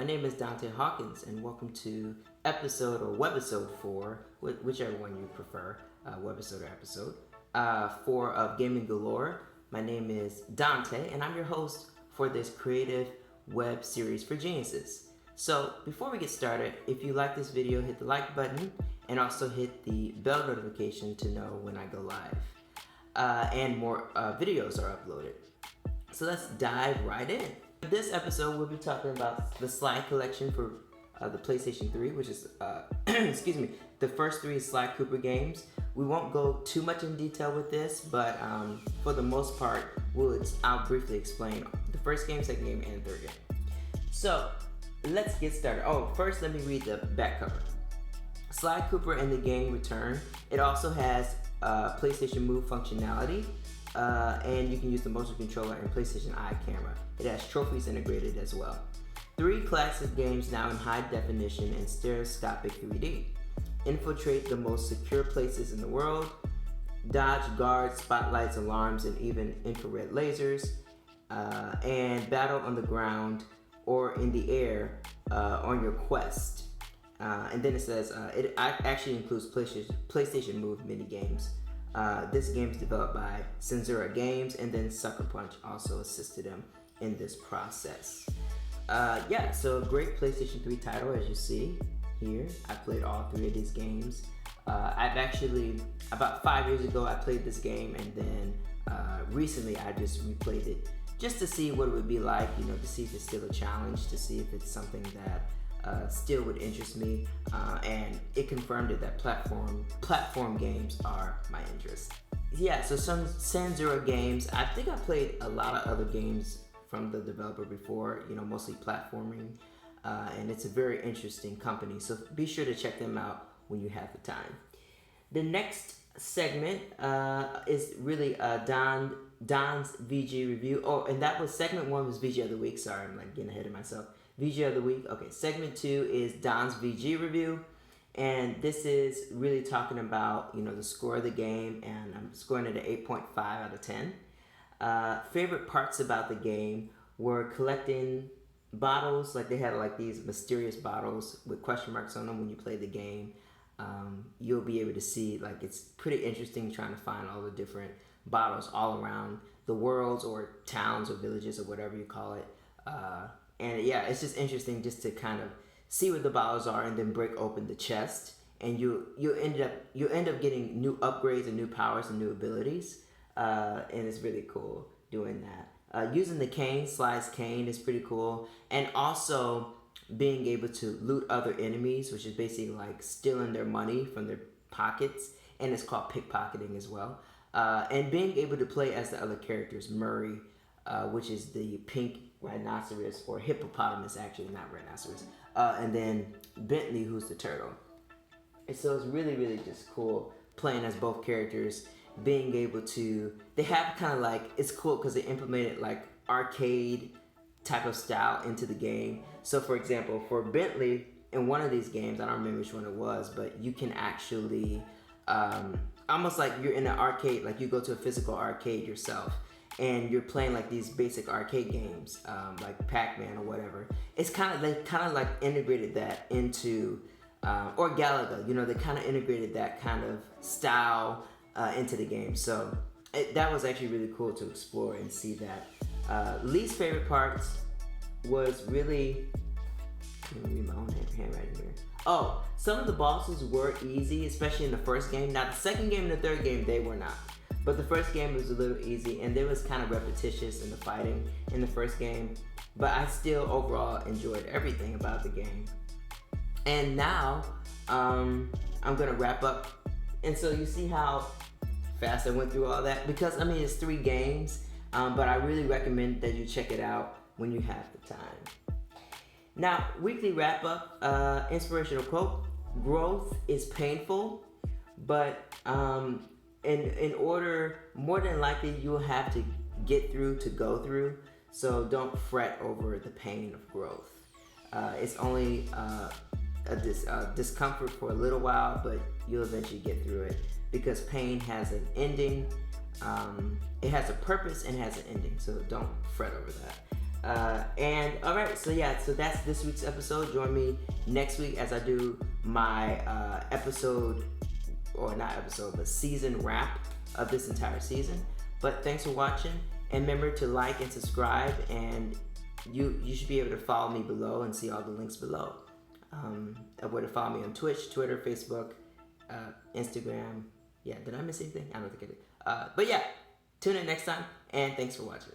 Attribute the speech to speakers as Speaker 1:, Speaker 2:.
Speaker 1: name is Donte Hawkins, and welcome to episode or webisode 4, whichever one you prefer, webisode or episode, 4 of Gaming Galore. My name is Donte, and I'm your host for this creative web series for geniuses. So before we get started, if you like this video, hit the like button and also hit the bell notification to know when I go live. And more videos are uploaded. So let's dive right in. In this episode, we'll be talking about the slide collection for the PlayStation 3, which is, excuse me, the first 3 Sly Cooper games. We won't go too much in detail with this, but for the most part, I'll briefly explain the first game, second game, and third game. So let's get started. Oh, first let me read the back cover. Sly Cooper and the gang return. It also has PlayStation Move functionality, and you can use the motion controller and PlayStation Eye camera. It has trophies integrated as well. 3 classic games now in high definition and stereoscopic 3D. Infiltrate the most secure places in the world. Dodge guards, spotlights, alarms, and even infrared lasers. And battle on the ground or in the air on your quest. And then it says it actually includes PlayStation Move mini games. This game is developed by Censura Games, and then Sucker Punch also assisted them in this process. So a great PlayStation 3 title, as you see here. I played all 3 of these games. I've actually, about 5 years ago, I played this game, and then recently I just replayed it just to see what it would be like, to see if it's still a challenge, to see if it's something that still would interest me, and it confirmed it that platform games are my interest. Yeah, so some Censura Games. I think I played a lot of other games from the developer before, mostly platforming, and it's a very interesting company, so be sure to check them out when you have the time. The next segment is really Don's VG review. Oh, and that was segment 1 was VG of the week. Sorry, I'm getting ahead of myself. VG of the week. Okay, segment 2 is Don's VG review, and this is really talking about the score of the game, and I'm scoring it at 8.5 out of 10. Favorite parts about the game were collecting bottles. Like they had these mysterious bottles with question marks on them. When you play the game, you'll be able to see it's pretty interesting trying to find all the different bottles all around the worlds or towns or villages or whatever you call it. And yeah, it's just interesting just to kind of see what the bottles are and then break open the chest, and you end up getting new upgrades and new powers and new abilities, and it's really cool doing that. Using the cane, Sly's cane, is pretty cool, and also being able to loot other enemies, which is basically stealing their money from their pockets, and it's called pickpocketing as well. And being able to play as the other characters, Murray, which is the pink rhinoceros, or hippopotamus actually, not rhinoceros, and then Bentley, who's the turtle. And so it's really, really just cool playing as both characters, being able to, they have kind of it's cool because they implemented arcade type of style into the game. So for example, for Bentley, in one of these games, I don't remember which one it was, but you can actually, almost like you're in an arcade, you go to a physical arcade yourself, and you're playing these basic arcade games, like Pac-Man or whatever. It's they kind of integrated that into, or Galaga, they kind of integrated that kind of style into the game. So that was actually really cool to explore and see that. Least favorite parts was really, let me read my own handwriting here. Oh, some of the bosses were easy, especially in the first game. Now the second game and the third game, they were not. But the first game was a little easy, and it was kind of repetitious in the fighting in the first game. But I still overall enjoyed everything about the game. And now, I'm gonna wrap up. And so you see how fast I went through all that? Because it's 3 games, but I really recommend that you check it out when you have the time. Now, weekly wrap up, inspirational quote: growth is painful, but in order, more than likely you'll have to get through to go through, so don't fret over the pain of growth. It's only a discomfort for a little while, but you'll eventually get through it, because pain has an ending. It has a purpose and has an ending, so don't fret over that. And all right, so that's this week's episode. Join me next week as I do my season wrap of this entire season. But thanks for watching, and remember to like and subscribe, and you should be able to follow me below and see all the links below of where to follow me on Twitch, Twitter, Facebook, Instagram. Yeah, did I miss anything? I don't think I did. But yeah, tune in next time, and thanks for watching.